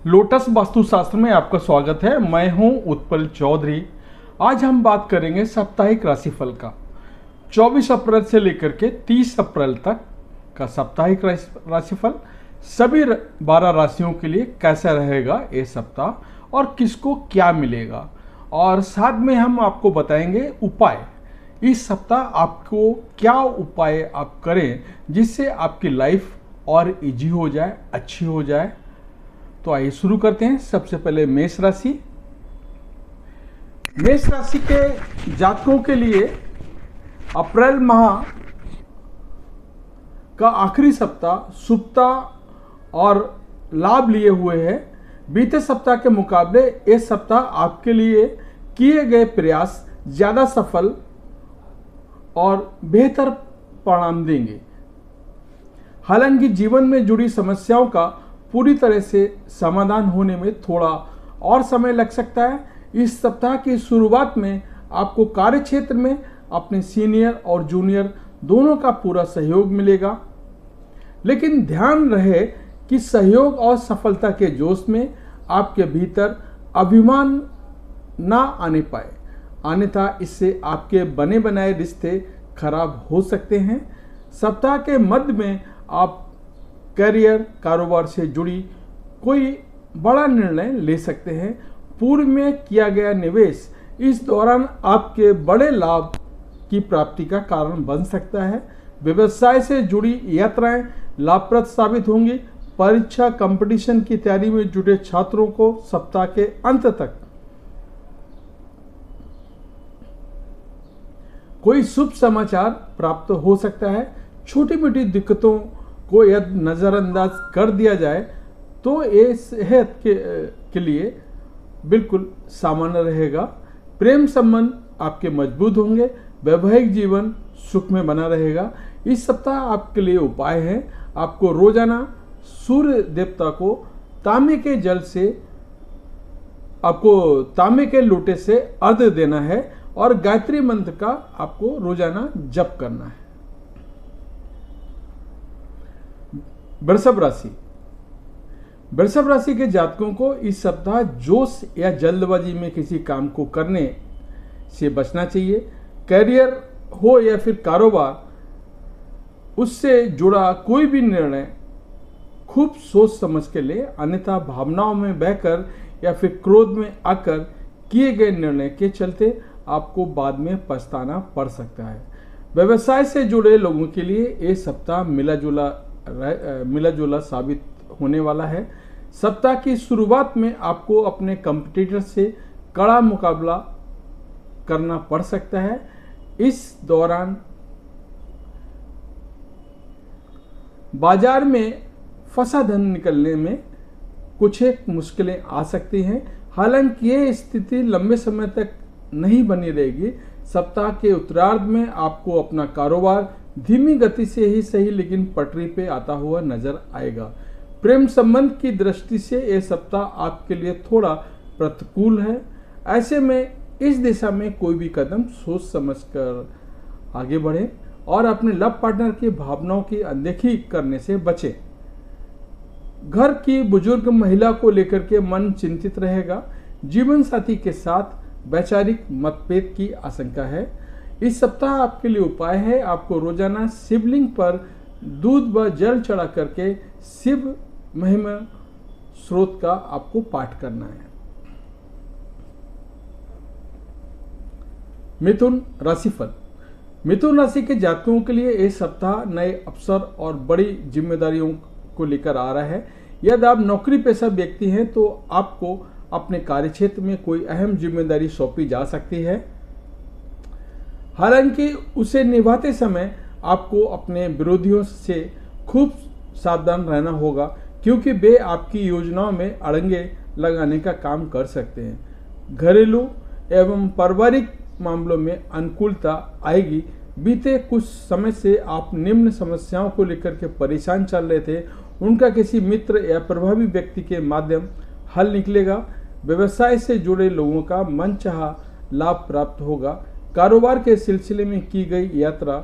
Lotus वास्तुशास्त्र में आपका स्वागत है। मैं हूं उत्पल चौधरी। आज हम बात करेंगे साप्ताहिक राशिफल का। 24 अप्रैल से लेकर के 30 अप्रैल तक का साप्ताहिक राशिफल सभी 12 राशियों के लिए कैसा रहेगा ये सप्ताह और किसको क्या मिलेगा, और साथ में हम आपको बताएंगे उपाय। इस सप्ताह आपको क्या उपाय आप करें जिससे आपकी लाइफ और इजी हो जाए, अच्छी हो जाए। तो आइए शुरू करते हैं। सबसे पहले मेष राशि। मेष राशि के जातकों के लिए अप्रैल माह का आखिरी सप्ताह शुभता और लाभ लिए हुए है। बीते सप्ताह के मुकाबले इस सप्ताह आपके लिए किए गए प्रयास ज्यादा सफल और बेहतर परिणाम देंगे। हालांकि जीवन में जुड़ी समस्याओं का पूरी तरह से समाधान होने में थोड़ा और समय लग सकता है। इस सप्ताह की शुरुआत में आपको कार्य क्षेत्र में अपने सीनियर और जूनियर दोनों का पूरा सहयोग मिलेगा, लेकिन ध्यान रहे कि सहयोग और सफलता के जोश में आपके भीतर अभिमान ना आने पाए, अन्यथा इससे आपके बने बनाए रिश्ते खराब हो सकते हैं। सप्ताह के मध्य में आप करियर कारोबार से जुड़ी कोई बड़ा निर्णय ले सकते हैं। पूर्व में किया गया निवेश इस दौरान आपके बड़े लाभ की प्राप्ति का कारण बन सकता है। व्यवसाय से जुड़ी यात्राएं लाभप्रद साबित होंगी। परीक्षा कंपटीशन की तैयारी में जुटे छात्रों को सप्ताह के अंत तक कोई शुभ समाचार प्राप्त हो सकता है। छोटी मोटी दिक्कतों को यदि नज़रअंदाज कर दिया जाए तो ये सेहत के लिए बिल्कुल सामान्य रहेगा। प्रेम संबंध आपके मजबूत होंगे। वैवाहिक जीवन सुख में बना रहेगा। इस सप्ताह आपके लिए उपाय है, आपको रोजाना सूर्य देवता को तांबे के जल से आपको तांबे के लोटे से अर्घ्य देना है और गायत्री मंत्र का आपको रोजाना जप करना है। वृषभ राशि। वृषभ राशि के जातकों को इस सप्ताह जोश या जल्दबाजी में किसी काम को करने से बचना चाहिए। करियर हो या फिर कारोबार, उससे जुड़ा कोई भी निर्णय खूब सोच समझ के ले, अन्यथा भावनाओं में बहकर या फिर क्रोध में आकर किए गए निर्णय के चलते आपको बाद में पछताना पड़ सकता है। व्यवसाय से जुड़े लोगों के लिए ये सप्ताह मिला जुला साबित होने वाला है। सप्ताह की शुरुआत में आपको अपने कंपटीटर से कड़ा मुकाबला करना पड़ सकता है। इस दौरान बाजार में फंसा धन निकलने में कुछ एक मुश्किलें आ सकती हैं। हालांकि ये स्थिति लंबे समय तक नहीं बनी रहेगी। सप्ताह के उत्तरार्ध में आपको अपना कारोबार धीमी गति से ही सही लेकिन पटरी पे आता हुआ नजर आएगा। प्रेम संबंध की दृष्टि से यह सप्ताह आपके लिए थोड़ा प्रतिकूल है। ऐसे में इस दिशा में कोई भी कदम सोच समझकर आगे बढ़ें और अपने लव पार्टनर की भावनाओं की अनदेखी करने से बचें। घर की बुजुर्ग महिला को लेकर के मन चिंतित रहेगा। जीवन साथी के साथ वैचारिक मतभेद की आशंका है। इस सप्ताह आपके लिए उपाय है, आपको रोजाना शिवलिंग पर दूध व जल चढ़ा करके शिव महिमा स्रोत का आपको पाठ करना है। मिथुन राशिफल। मिथुन राशि के जातकों के लिए यह सप्ताह नए अवसर और बड़ी जिम्मेदारियों को लेकर आ रहा है। यदि आप नौकरी पेशा व्यक्ति हैं तो आपको अपने कार्यक्षेत्र में कोई अहम जिम्मेदारी सौंपी जा सकती है। हालांकि उसे निभाते समय आपको अपने विरोधियों से खूब सावधान रहना होगा, क्योंकि वे आपकी योजनाओं में अड़ंगे लगाने का काम कर सकते हैं। घरेलू एवं पारिवारिक मामलों में अनुकूलता आएगी। बीते कुछ समय से आप निम्न समस्याओं को लेकर के परेशान चल रहे थे, उनका किसी मित्र या प्रभावी व्यक्ति के माध्यम हल निकलेगा। व्यवसाय से जुड़े लोगों का मनचाहा लाभ प्राप्त होगा। कारोबार के सिलसिले में की गई यात्रा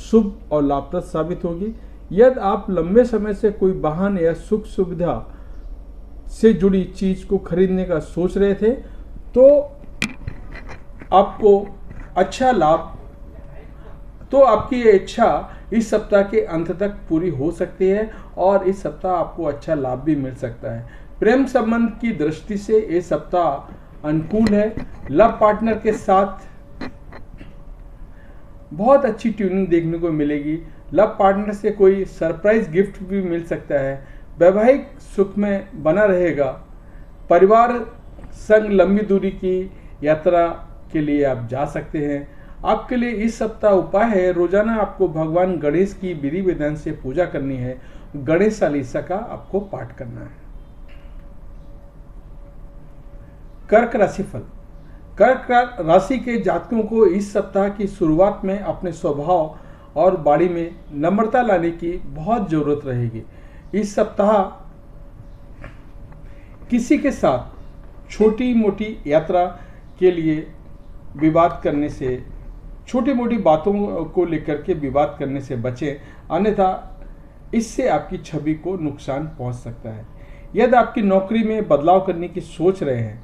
शुभ और लाभप्रद साबित होगी। यदि आप लंबे समय से कोई वाहन या सुख सुविधा से जुड़ी चीज को खरीदने का सोच रहे थे तो आपको अच्छा लाभ, तो आपकी ये इच्छा इस सप्ताह के अंत तक पूरी हो सकती है और इस सप्ताह आपको अच्छा लाभ भी मिल सकता है। प्रेम संबंध की दृष्टि से ये सप्ताह अनुकूल है। लव पार्टनर के साथ बहुत अच्छी ट्यूनिंग देखने को मिलेगी। लव पार्टनर से कोई सरप्राइज गिफ्ट भी मिल सकता है। वैवाहिक सुख में बना रहेगा। परिवार संग लंबी दूरी की यात्रा के लिए आप जा सकते हैं। आपके लिए इस सप्ताह उपाय है, रोजाना आपको भगवान गणेश की विधि विधान से पूजा करनी है। गणेश चालीसा का आपको पाठ करना है। कर्क राशिफल। कर्क राशि के जातकों को इस सप्ताह की शुरुआत में अपने स्वभाव और वाणी में नम्रता लाने की बहुत जरूरत रहेगी। इस सप्ताह किसी के साथ छोटी मोटी यात्रा के लिए विवाद करने से, छोटी मोटी बातों को लेकर के विवाद करने से बचें, अन्यथा इससे आपकी छवि को नुकसान पहुंच सकता है। यदि आपकी नौकरी में बदलाव करने की सोच रहे हैं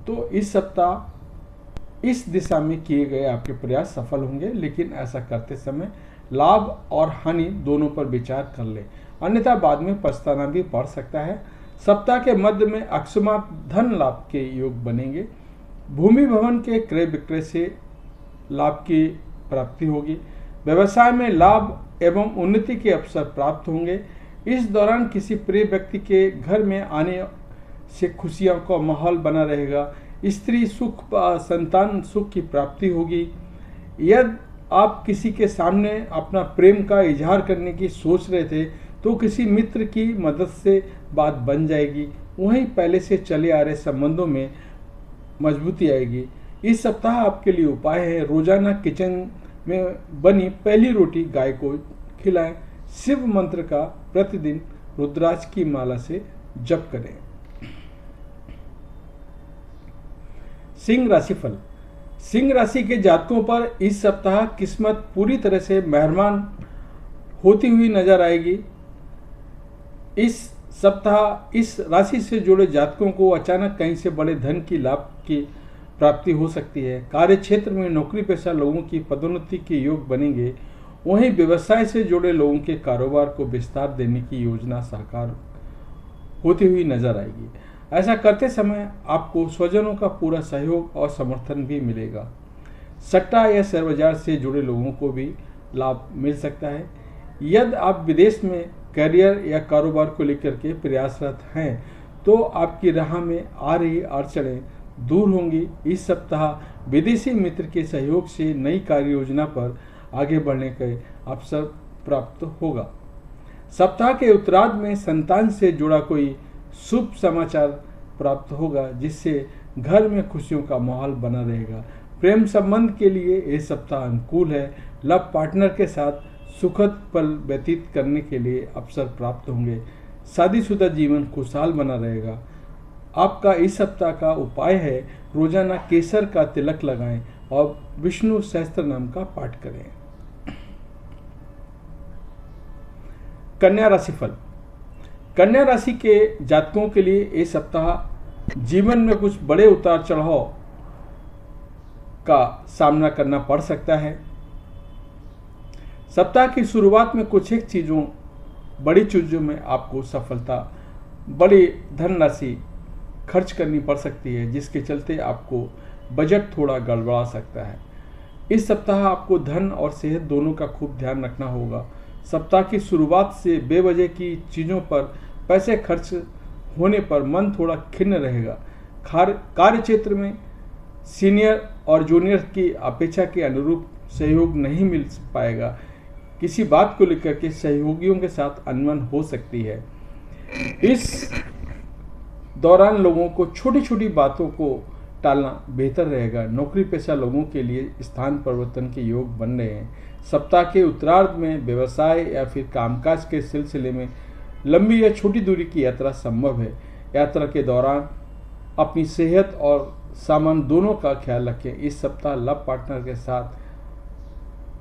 तो इस सप्ताह इस दिशा में किए गए आपके प्रयास सफल होंगे, लेकिन ऐसा करते समय लाभ और हानि दोनों पर विचार कर लें, अन्यथा बाद में पछताना भी पड़ सकता है। सप्ताह के मध्य में अकस्मात धन लाभ के योग बनेंगे। भूमि भवन के क्रय विक्रय से लाभ की प्राप्ति होगी। व्यवसाय में लाभ एवं उन्नति के अवसर प्राप्त होंगे। इस दौरान किसी प्रिय व्यक्ति के घर में आने से खुशियों का माहौल बना रहेगा। स्त्री सुख, संतान सुख की प्राप्ति होगी। यदि आप किसी के सामने अपना प्रेम का इजहार करने की सोच रहे थे तो किसी मित्र की मदद से बात बन जाएगी। वहीं पहले से चले आ रहे संबंधों में मजबूती आएगी। इस सप्ताह आपके लिए उपाय है, रोजाना किचन में बनी पहली रोटी गाय को खिलाएं। शिव मंत्र का प्रतिदिन रुद्राक्ष की माला से जप करें। सिंह राशिफल। सिंह राशि के जातकों पर इस सप्ताह किस्मत पूरी तरह से मेहरबान होती हुई नजर आएगी। इस सप्ताह इस राशि से जुड़े जातकों को अचानक कहीं से बड़े धन की लाभ की प्राप्ति हो सकती है। कार्य क्षेत्र में नौकरी पेशा लोगों की पदोन्नति के योग बनेंगे। वहीं व्यवसाय से जुड़े लोगों के कारोबार को विस्तार देने की योजना साकार होती हुई नजर आएगी। ऐसा करते समय आपको स्वजनों का पूरा सहयोग और समर्थन भी मिलेगा। सट्टा या शेयर बाजार से जुड़े लोगों को भी लाभ मिल सकता है। यदि आप विदेश में करियर या कारोबार को लेकर के प्रयासरत हैं तो आपकी राह में आ रही अड़चनें दूर होंगी। इस सप्ताह विदेशी मित्र के सहयोग से नई कार्य योजना पर आगे बढ़ने का अवसर प्राप्त होगा। सप्ताह के उत्तरार्ध में संतान से जुड़ा कोई शुभ समाचार प्राप्त होगा, जिससे घर में खुशियों का माहौल बना रहेगा। प्रेम संबंध के लिए यह सप्ताह अनुकूल है। लव पार्टनर के साथ सुखद पल व्यतीत करने के लिए अवसर प्राप्त होंगे। शादीशुदा जीवन खुशहाल बना रहेगा। आपका इस सप्ताह का उपाय है, रोजाना केसर का तिलक लगाएं और विष्णु सहस्त्र नाम का पाठ करें। कन्या राशिफल। कन्या राशि के जातकों के लिए ये सप्ताह जीवन में कुछ बड़े उतार चढ़ाव का सामना करना पड़ सकता है। सप्ताह की शुरुआत में कुछ एक बड़ी चीजों में आपको सफलता, बड़ी धनराशि खर्च करनी पड़ सकती है, जिसके चलते आपको बजट थोड़ा गड़बड़ा सकता है। इस सप्ताह आपको धन और सेहत दोनों का खूब ध्यान रखना होगा। सप्ताह की शुरुआत से बेवजह की चीज़ों पर पैसे खर्च होने पर मन थोड़ा खिन्न रहेगा। कार्य क्षेत्र में सीनियर और जूनियर की अपेक्षा के अनुरूप सहयोग नहीं मिल पाएगा। किसी बात को लेकर के सहयोगियों के साथ अनबन हो सकती है। इस दौरान लोगों को छोटी छोटी बातों को टालना बेहतर रहेगा। नौकरी पेशा लोगों के लिए स्थान परिवर्तन के योग बन रहे हैं। सप्ताह के उत्तरार्ध में व्यवसाय या फिर कामकाज के सिलसिले में लंबी या छोटी दूरी की यात्रा संभव है। यात्रा के दौरान अपनी सेहत और सामान दोनों का ख्याल रखें। इस सप्ताह लव पार्टनर के साथ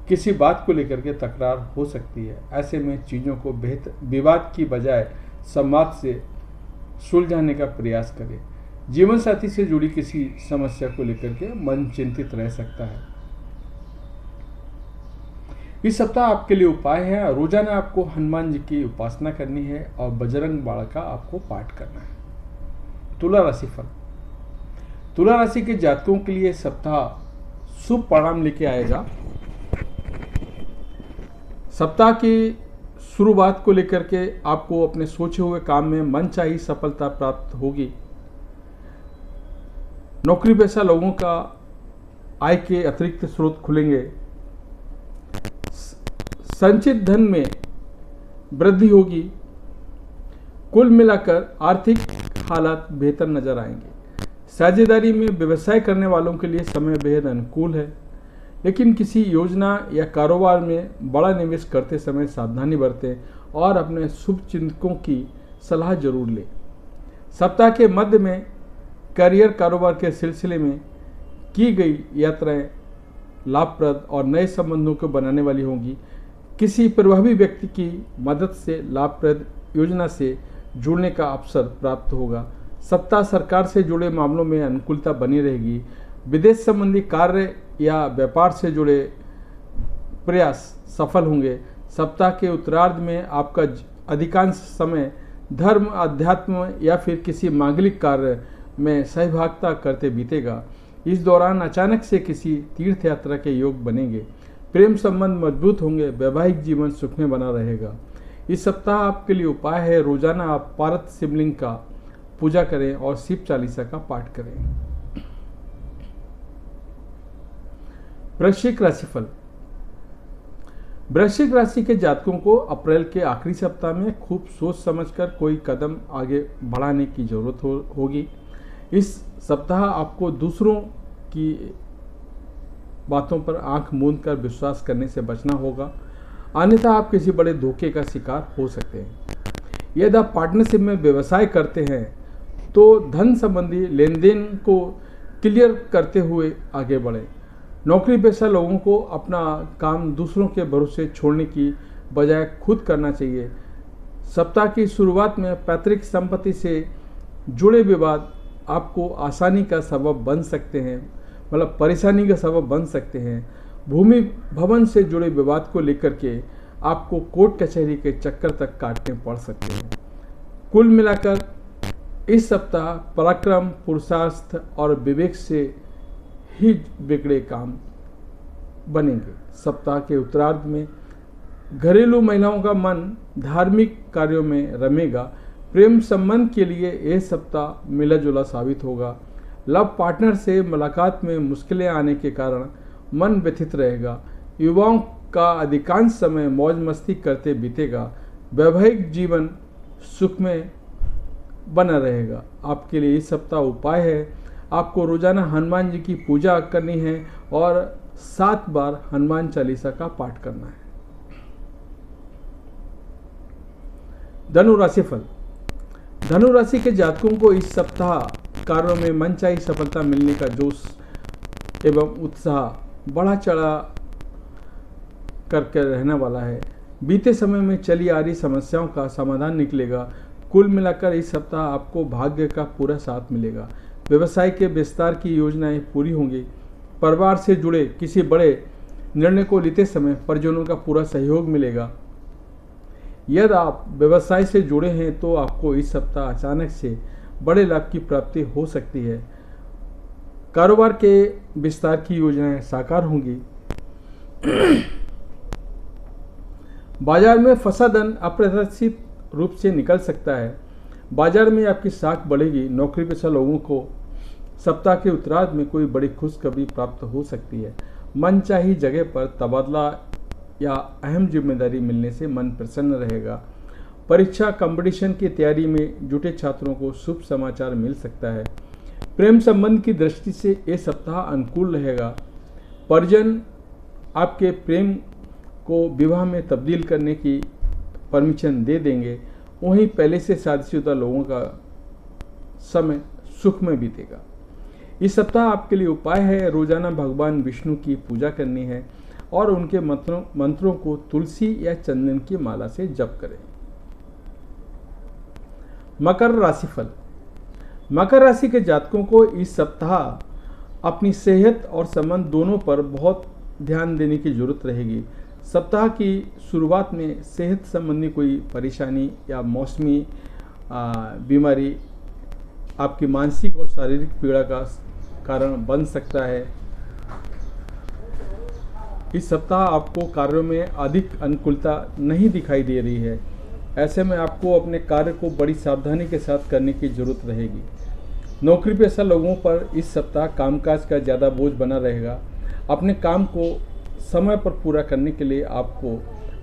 किसी बात को लेकर के तकरार हो सकती है। ऐसे में चीज़ों को बेहतर विवाद की बजाय संवाद से सुलझाने का प्रयास करें। जीवन साथी से जुड़ी किसी समस्या को लेकर के मन चिंतित रह सकता है। इस सप्ताह आपके लिए उपाय है, रोजाना आपको हनुमान जी की उपासना करनी है और बजरंग बाण का आपको पाठ करना है। तुला राशि फल। तुला राशि के जातकों के लिए सप्ताह शुभ परिणाम लेके आएगा। सप्ताह की शुरुआत को लेकर के आपको अपने सोचे हुए काम में मनचाही सफलता प्राप्त होगी। नौकरी पेशा लोगों का आय के अतिरिक्त स्रोत खुलेंगे। संचित धन में वृद्धि होगी। कुल मिलाकर आर्थिक हालात बेहतर नजर आएंगे। साझेदारी में व्यवसाय करने वालों के लिए समय बेहद अनुकूल है, लेकिन किसी योजना या कारोबार में बड़ा निवेश करते समय सावधानी बरतें और अपने शुभ चिंतकों की सलाह जरूर लें। सप्ताह के मध्य में करियर कारोबार के सिलसिले में की गई यात्राएं लाभप्रद और नए संबंधों को बनाने वाली होंगी। किसी प्रभावी व्यक्ति की मदद से लाभप्रद योजना से जुड़ने का अवसर प्राप्त होगा। सप्ताह सरकार से जुड़े मामलों में अनुकूलता बनी रहेगी। विदेश संबंधी कार्य या व्यापार से जुड़े प्रयास सफल होंगे। सप्ताह के उत्तरार्ध में आपका अधिकांश समय धर्म, अध्यात्म या फिर किसी मांगलिक कार्य में सहभागिता करते बीतेगा। इस दौरान अचानक से किसी तीर्थ यात्रा के योग बनेंगे। प्रेम संबंध मजबूत होंगे। वैवाहिक जीवन सुख में बना रहेगा। इस सप्ताह आपके लिए उपाय है, रोजाना आप पार्वती शिवलिंग का पूजा करें और शिव चालीसा का पाठ करें। वृश्चिक राशिफल। वृश्चिक राशि के जातकों को अप्रैल के आखिरी सप्ताह में खूब सोच समझकर कोई कदम आगे बढ़ाने की जरूरत होगी। इस सप्ताह आपको दूसरों की बातों पर आंख मूंद कर विश्वास करने से बचना होगा, अन्यथा आप किसी बड़े धोखे का शिकार हो सकते हैं। यदि आप पार्टनरशिप में व्यवसाय करते हैं तो धन संबंधी लेन देन को क्लियर करते हुए आगे बढ़ें। नौकरी पेशा लोगों को अपना काम दूसरों के भरोसे छोड़ने की बजाय खुद करना चाहिए। सप्ताह की शुरुआत में पैतृक संपत्ति से जुड़े विवाद आपको आसानी का सबब बन सकते हैं, मतलब परेशानी का सबब बन सकते हैं। भूमि भवन से जुड़े विवाद को लेकर के आपको कोर्ट कचहरी के चक्कर तक काटने पड़ सकते हैं। कुल मिलाकर इस सप्ताह पराक्रम, पुरुषार्थ और विवेक से ही बिगड़े काम बनेंगे। सप्ताह के उत्तरार्ध में घरेलू महिलाओं का मन धार्मिक कार्यों में रमेगा। प्रेम संबंध के लिए यह सप्ताह मिला जुला साबित होगा। लव पार्टनर से मुलाकात में मुश्किलें आने के कारण मन व्यथित रहेगा। युवाओं का अधिकांश समय मौज मस्ती करते बीतेगा। वैवाहिक जीवन सुख में बना रहेगा। आपके लिए इस सप्ताह उपाय है, आपको रोजाना हनुमान जी की पूजा करनी है और 7 बार हनुमान चालीसा का पाठ करना है। धनु राशि फल। धनु राशि के जातकों को इस सप्ताह कार्यों में मनचाही सफलता मिलने का जोश एवं उत्साह बढ़ा चढ़ा करके रहने वाला है। बीते समय में चली आ रही समस्याओं का समाधान निकलेगा। कुल मिलाकर इस सप्ताह आपको भाग्य का पूरा साथ मिलेगा। व्यवसाय के विस्तार की योजनाएं पूरी होंगी। परिवार से जुड़े किसी बड़े निर्णय को लेते समय परिजनों का पूरा सहयोग मिलेगा। यदि आप व्यवसाय से जुड़े हैं तो आपको इस सप्ताह अचानक से बड़े लाभ की प्राप्ति हो सकती है। कारोबार के विस्तार की योजनाएं साकार होंगी। बाजार में फंसा धन अप्रत्याशित रूप से निकल सकता है। बाजार में आपकी साख बढ़ेगी। नौकरी पेशा लोगों को सप्ताह के उत्तरार्ध में कोई बड़ी खुशखबरी प्राप्त हो सकती है। मनचाही जगह पर तबादला या अहम जिम्मेदारी मिलने से मन प्रसन्न रहेगा। परीक्षा कंपटीशन की तैयारी में जुटे छात्रों को शुभ समाचार मिल सकता है। प्रेम संबंध की दृष्टि से ये सप्ताह अनुकूल रहेगा। परिजन आपके प्रेम को विवाह में तब्दील करने की परमिशन दे देंगे। वहीं पहले से शादीशुदा लोगों का समय सुख में बीतेगा। इस सप्ताह आपके लिए उपाय है, रोजाना भगवान विष्णु की पूजा करनी है और उनके मंत्रों को तुलसी या चंदन की माला से जप करें। मकर राशिफल। मकर राशि के जातकों को इस सप्ताह अपनी सेहत और संबंध दोनों पर बहुत ध्यान देने की जरूरत रहेगी। सप्ताह की शुरुआत में सेहत संबंधी कोई परेशानी या मौसमी बीमारी आपकी मानसिक और शारीरिक पीड़ा का कारण बन सकता है। इस सप्ताह आपको कार्यों में अधिक अनुकूलता नहीं दिखाई दे रही है। ऐसे में आपको अपने कार्य को बड़ी सावधानी के साथ करने की जरूरत रहेगी। नौकरी पेशा लोगों पर इस सप्ताह कामकाज का ज़्यादा बोझ बना रहेगा। अपने काम को समय पर पूरा करने के लिए आपको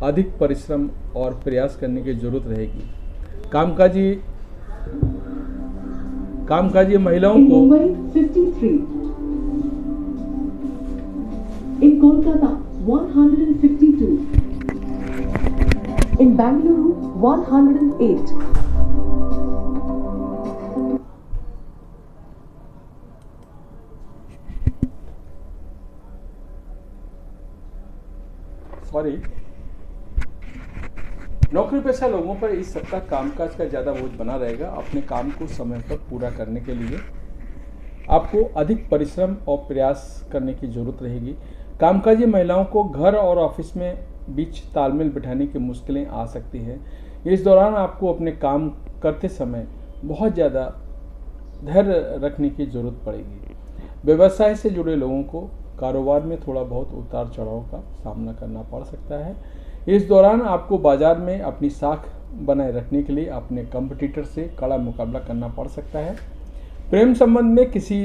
अधिक परिश्रम और प्रयास करने की जरूरत रहेगी। कामकाजी महिलाओं को in Kolkata 152, in Bangalore 108, नौकरी पेशा लोगों पर इस सप्ताह कामकाज का ज़्यादा बोझ बना रहेगा। अपने काम को समय पर पूरा करने के लिए आपको अधिक परिश्रम और प्रयास करने की जरूरत रहेगी। कामकाजी महिलाओं को घर और ऑफिस में बीच तालमेल बिठाने की मुश्किलें आ सकती हैं। इस दौरान आपको अपने काम करते समय बहुत ज़्यादा धैर्य रखने की जरूरत पड़ेगी। व्यवसाय से जुड़े लोगों को कारोबार में थोड़ा बहुत उतार चढ़ाव का सामना करना पड़ सकता है। इस दौरान आपको बाजार में अपनी साख बनाए रखने के लिए अपने कंपटीटर से कड़ा मुकाबला करना पड़ सकता है। प्रेम संबंध में किसी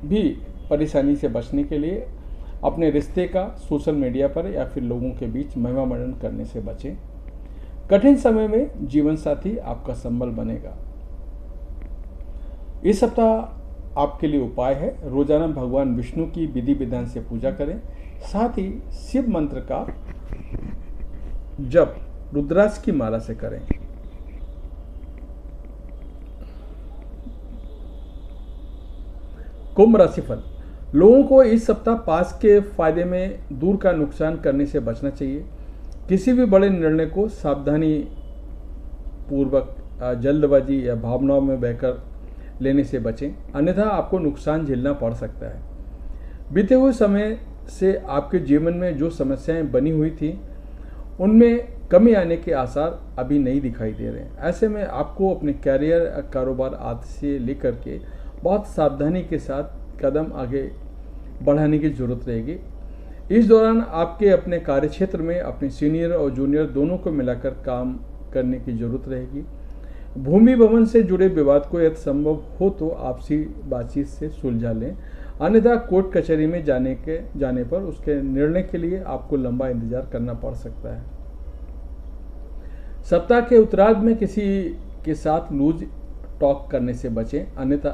भी परेशानी से बचने के लिए अपने रिश्ते का सोशल मीडिया पर या फिर लोगों के बीच महिमा मंडन करने से बचें। कठिन समय में जीवन साथी आपका संबल बनेगा। इस सप्ताह आपके लिए उपाय है, रोजाना भगवान विष्णु की विधि विधान से पूजा करें। साथ ही शिव मंत्र का जप रुद्राक्ष की माला से करें। कुंभ राशिफल। लोगों को इस सप्ताह पास के फायदे में दूर का नुकसान करने से बचना चाहिए। किसी भी बड़े निर्णय को सावधानी पूर्वक जल्दबाजी या भावनाओं में बहकर लेने से बचें, अन्यथा आपको नुकसान झेलना पड़ सकता है। बीते हुए समय से आपके जीवन में जो समस्याएं बनी हुई थी उनमें कमी आने के आसार अभी नहीं दिखाई दे रहे हैं। ऐसे में आपको अपने कैरियर कारोबार आदि से लेकर के बहुत सावधानी के साथ कदम आगे बढ़ाने की जरूरत रहेगी। इस दौरान आपके अपने कार्यक्षेत्र में अपने सीनियर और जूनियर दोनों को मिलाकर काम करने की जरूरत रहेगी। भूमि भवन से जुड़े विवाद को यदि संभव हो तो आपसी बातचीत से सुलझा लें, अन्यथा कोर्ट कचहरी में जाने पर उसके निर्णय के लिए आपको लंबा इंतजार करना पड़ सकता है। सप्ताह के उत्तरार्ध में किसी के साथ लूज टॉक करने से बचें, अन्यथा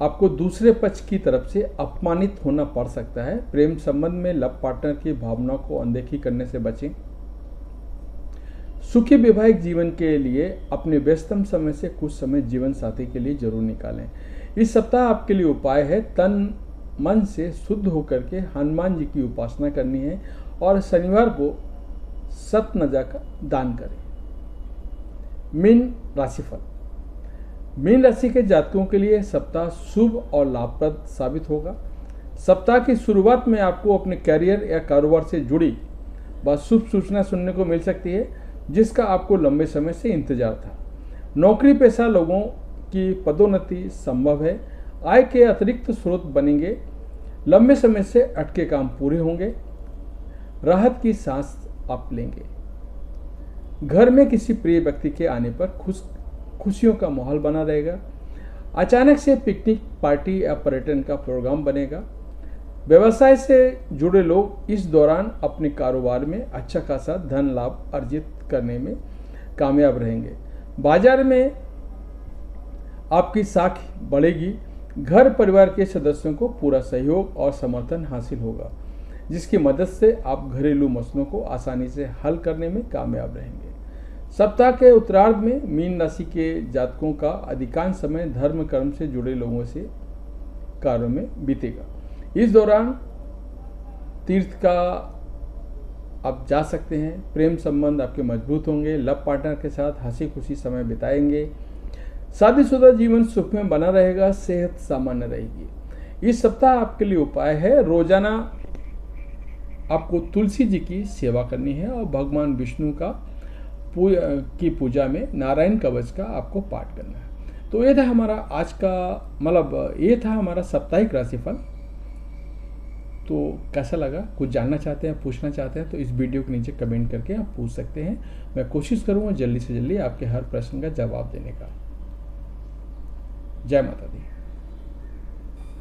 आपको दूसरे पक्ष की तरफ से अपमानित होना पड़ सकता है। प्रेम संबंध में लव पार्टनर की भावनाओं को अनदेखी करने से बचें। सुखी वैवाहिक जीवन के लिए अपने व्यस्तम समय से कुछ समय जीवन साथी के लिए जरूर निकालें। इस सप्ताह आपके लिए उपाय है, तन मन से शुद्ध होकर के हनुमान जी की उपासना करनी है और शनिवार को सतनजा का दान करें। मीन राशिफल। मीन राशि के जातकों के लिए सप्ताह शुभ और लाभप्रद साबित होगा। सप्ताह की शुरुआत में आपको अपने कैरियर या कारोबार से जुड़ी बात शुभ सूचना सुनने को मिल सकती है, जिसका आपको लंबे समय से इंतजार था। नौकरी पेशा लोगों की पदोन्नति संभव है। आय के अतिरिक्त स्रोत बनेंगे। लंबे समय से अटके काम पूरे होंगे। राहत की सांस आप लेंगे। घर में किसी प्रिय व्यक्ति के आने पर खुशियों का माहौल बना रहेगा। अचानक से पिकनिक पार्टी या पर्यटन का प्रोग्राम बनेगा। व्यवसाय से जुड़े लोग इस दौरान अपने कारोबार में अच्छा खासा धन लाभ अर्जित करने में कामयाब रहेंगे। बाजार में आपकी साख बढ़ेगी। घर परिवार के सदस्यों को पूरा सहयोग और समर्थन हासिल होगा, जिसकी मदद से आप घरेलू मसलों को आसानी से हल करने में कामयाब रहेंगे। सप्ताह के उत्तरार्ध में मीन राशि के जातकों का अधिकांश समय धर्म कर्म से जुड़े लोगों से कार्यों में बीतेगा। इस दौरान तीर्थ का आप जा सकते हैं। प्रेम संबंध आपके मजबूत होंगे। लव पार्टनर के साथ हंसी खुशी समय बिताएंगे। शादीशुदा जीवन सुख में बना रहेगा। सेहत सामान्य रहेगी। इस सप्ताह आपके लिए उपाय है, रोजाना आपको तुलसी जी की सेवा करनी है और भगवान विष्णु की पूजा में नारायण कवच का आपको पाठ करना है। तो ये था हमारा आज का ये था हमारा साप्ताहिक राशिफल। तो कैसा लगा, कुछ जानना चाहते हैं, पूछना चाहते हैं तो इस वीडियो के नीचे कमेंट करके आप पूछ सकते हैं। मैं कोशिश करूँगा जल्दी से जल्दी आपके हर प्रश्न का जवाब देने का। जय माता दी।